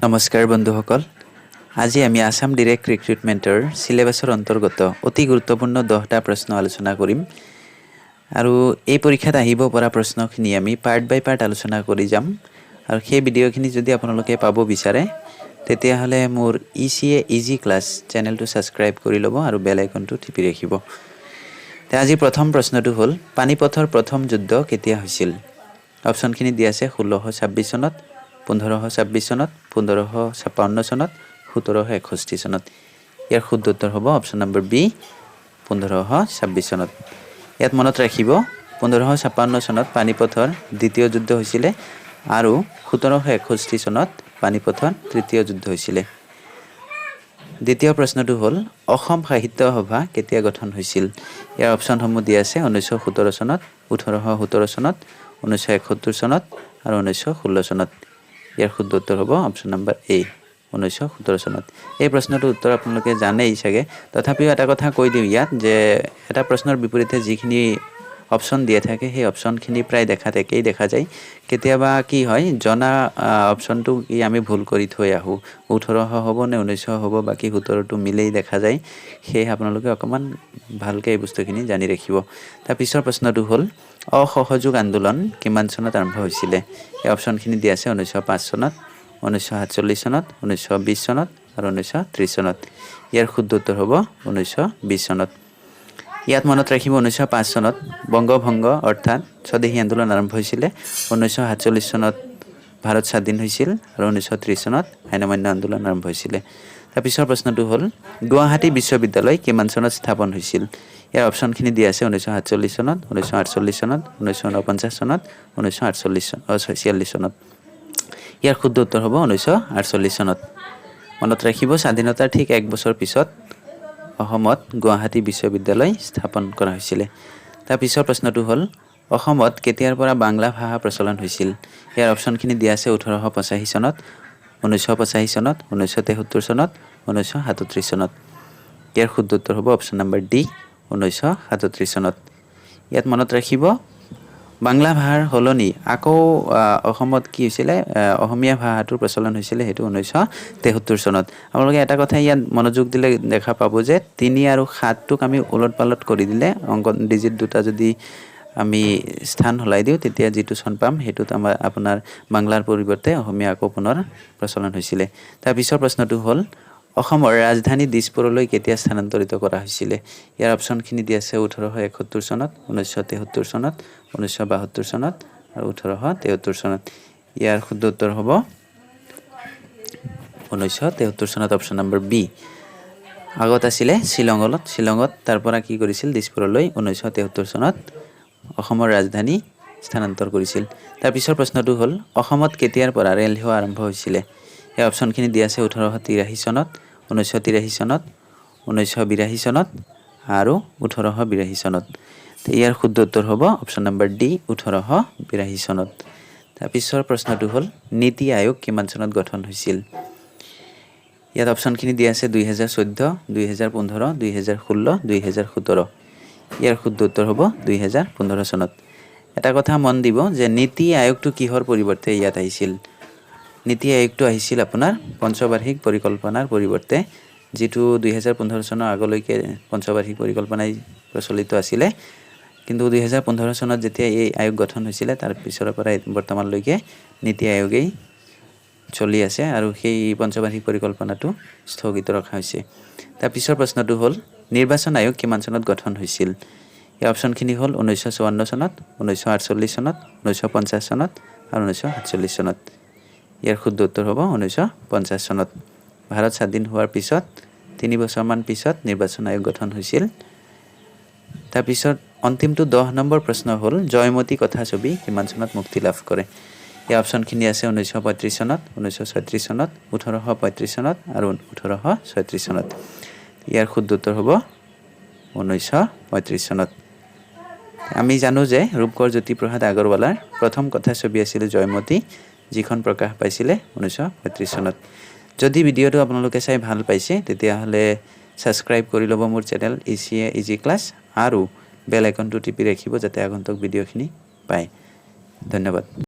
নমস্কাৰ বন্ধুসকল আজি আমি আসাম ডাইৰেক্ট ৰিক্ৰুটমেণ্টৰ সিলেবাছৰ অন্তৰ্গত অতি গুৰুত্বপূৰ্ণ 10টা প্ৰশ্ন আলোচনা কৰিম আৰু এই পৰীক্ষাত আহিব পৰা প্ৰশ্নখিনি আমি পাৰ্ট বাই পাৰ্ট আলোচনা কৰি যাম আৰু সেই ভিডিঅ'খিনি যদি আপোনালোকে পাব বিচাৰে তেতিয়াহ'লে মোৰ ECA ইজি ক্লাছ চেনেলটো সাবস্ক্ৰাইব কৰি ল'ব আৰু বেল আইকনটো টিপি ৰাখিব। তে আজি প্ৰথম প্ৰশ্নটো হ'ল পানিপথৰ প্ৰথম যুদ্ধ কেতিয়া হৈছিল? অপচনখিনি দিয়া আছে 1626 চনত 1526 চনত 1556 চনত 1761 চনত। ইয়াৰ শুদ্ধ উত্তৰ হ'ব অপচন নম্বৰ বি 1526 চনত। ইয়াত মনত ৰাখিব 1556 চনত পানিপথৰ দ্বিতীয় যুদ্ধ হৈছিল আৰু 1761 চনত পানিপথৰ তৃতীয় যুদ্ধ হৈছিল। দ্বিতীয় প্ৰশ্নটো হ'ল অসম সাহিত্য সভা কেতিয়া গঠন হৈছিল? ইয়াৰ অপচনসমূহ দিয়া আছে 1917 চনত 1817 চনত 1971 চনত আৰু 1916 চনত। ইয়াৰ শুদ্ধ উত্তৰ হ'ব অপচন নম্বৰ এ 1917 চনত। এই প্ৰশ্নটোৰ উত্তৰ আপোনালোকে জানেই চাগে, তথাপিও এটা কথা কৈ দিওঁ ইয়াত যে এটা প্ৰশ্নৰ বিপৰীতে যিখিনি অপচন দিয়া থাকে সেই অপচনখিনি প্ৰায় একেই দেখা যায়। কেতিয়াবা কি হয় জনা অপচনটো কি আমি ভুল কৰি থৈ আহোঁ, 1800 হ'ব নে 1900 হ'ব, বাকী 17টো মিলেই দেখা যায়। সেয়ে আপোনালোকে অকণমান ভালকৈ এই বস্তুখিনি জানি ৰাখিব। তাৰ পিছৰ প্ৰশ্নটো হ'ল অসহযোগ আন্দোলন কিমান চনত আৰম্ভ হৈছিলে? এই অপচনখিনি দিয়া আছে 1905 চনত 1947 চনত 1920 চনত আৰু 1930 চনত। ইয়াৰ শুদ্ধ উত্তৰ হ'ব 1920 চনত। ইয়াত মনত ৰাখিব 1905 চনত বংগভংগ অৰ্থাৎ স্বদেশী আন্দোলন আৰম্ভ হৈছিলে। 1947 চনত ভাৰত স্বাধীন হৈছিল আৰু 1930 চনত আইন অমান্য আন্দোলন আৰম্ভ হৈছিলে। তাৰ পিছৰ প্ৰশ্নটো হ'ল গুৱাহাটী বিশ্ববিদ্যালয় কিমান চনত স্থাপন হৈছিল? ইয়াৰ অপচনখিনি দিয়া আছে 1947 চনত 1948 চনত 1949 চনত 1946 চনত। ইয়াৰ শুদ্ধ উত্তৰ হ'ব 1948 চনত। মনত ৰাখিব স্বাধীনতাৰ ঠিক এক বছৰ পিছত অসমত গুৱাহাটী বিশ্ববিদ্যালয় স্থাপন কৰা হৈছিল। তাৰ পিছৰ প্ৰশ্নটো হ'ল অসমত কেতিয়াৰ পৰা বাংলা ভাষা প্ৰচলন হৈছিল? ইয়াৰ অপচনখিনি দিয়া আছে 1885 চনত 1985 চনত 1973 চনত 1937 চনত। ইয়াৰ শুদ্ধ উত্তৰ হ'ব অপচন নম্বৰ ডি 1937 চনত। ইয়াত মনত ৰাখিব বাংলা ভাষাৰ সলনি আকৌ অসমত কি হৈছিলে অসমীয়া ভাষাটোৰ প্ৰচলন হৈছিলে, সেইটো 1973 চনত। আপোনালোকে এটা কথা ইয়াত মনোযোগ দিলে দেখা পাব যে 3 আৰু 7টোক আমি ওলট পালট কৰি দিলে অংক ডিজিট দুটা যদি আমি স্থান সলাই দিওঁ তেতিয়া যিটো চন পাম সেইটোত আপোনাৰ বাংলাৰ পৰিৱৰ্তে অসমীয়া আকৌ পুনৰ প্ৰচলন হৈছিলে। তাৰ পিছৰ প্ৰশ্নটো হ'ল অসমৰ ৰাজধানী দিছপুৰলৈ কেতিয়া স্থানান্তৰিত কৰা হৈছিলে? ইয়াৰ অপচনখিনি দিয়া আছে 1871 চনত 1973 চনত 1972 চনত আৰু 1873 চনত। ইয়াৰ শুদ্ধ উত্তৰ হ'ব 1973 চনত অপচন নম্বৰ বি। আগত আছিলে শ্বিলঙত তাৰ পৰা কি কৰিছিল দিছপুৰলৈ 1973 চনত অসমৰ ৰাজধানী স্থানান্তৰ কৰিছিল। তাৰ পিছৰ প্ৰশ্নটো হ'ল অসমত কেতিয়াৰ পৰা ৰেল সেৱা আৰম্ভ হৈছিলে? এই অপচনখিনি দিয়া আছে 1883 চনত 1983 চনত 1982 চনত আৰু 1882 চনত। ইয়াৰ শুদ্ধ উত্তৰ হ'ব অপচন নম্বৰ ডি 1882 চনত। তাৰ পিছৰ প্ৰশ্নটো হ'ল নীতি আয়োগ কিমান চনত গঠন হৈছিল? ইয়াত অপচনখিনি দিয়া আছে 2014 2015 2016 2017। ইয়াৰ শুদ্ধ উত্তৰ হ'ব 2015 চনত। এটা কথা মন দিব যে নীতি আয়োগটো কিহৰ পৰিৱৰ্তে ইয়াত আহিছিল? নীতি আয়োগটো আহিছিল আপোনাৰ পঞ্চবাৰ্ষিক পৰিকল্পনাৰ পৰিৱৰ্তে, যিটো 2015 চনৰ আগলৈকে পঞ্চবাৰ্ষিক পৰিকল্পনাই প্ৰচলিত আছিলে। কিন্তু 2015 চনত যেতিয়া এই আয়োগ গঠন হৈছিলে তাৰ পিছৰ পৰা বৰ্তমানলৈকে নীতি আয়োগেই চলি আছে আৰু সেই পঞ্চবাৰ্ষিক পৰিকল্পনাটো স্থগিত ৰখা হৈছে। তাৰ পিছৰ প্ৰশ্নটো হ'ল নিৰ্বাচন আয়োগ কিমান চনত গঠন হৈছিল? এই অপচনখিনি হ'ল 1954 চনত 1948 চনত 1950 চনত আৰু 1947 চনত। ইয়াৰ শুদ্ধ উত্তৰ হ'ব 1950 চনত। ভাৰত স্বাধীন হোৱাৰ পিছত 3 বছৰমান পিছত নিৰ্বাচন আয়োগ গঠন হৈছিল। তাৰপিছত অন্তিমটো 10 নম্বৰ প্ৰশ্ন হ'ল জয়মতী কথাছবি কিমান চনত মুক্তি লাভ কৰে? এই অপচনখিনি আছে 1935 চনত 1936 চনত 1835 চনত আৰু 1836 চনত। ইয়াৰ শুদ্ধ উত্তৰ হ'ব 1935 চনত। আমি জানো যে ৰূপকোঁৱৰ জ্যোতিপ্ৰসাদ আগৰৱালাৰ প্ৰথম কথাছবি আছিল জয়মতী, যিখন প্ৰকাশ পাইছিলে 1935 চনত। যদি ভিডিঅ'টো আপোনালোকে চাই ভাল পাইছে তেতিয়াহ'লে ছাবস্ক্ৰাইব কৰি ল'ব মোৰ চেনেল ECA ইজি ক্লাছ আৰু বেল আইকনটো টিপি ৰাখিব যাতে আগন্তুক ভিডিঅ'খিনি পায়। ধন্যবাদ।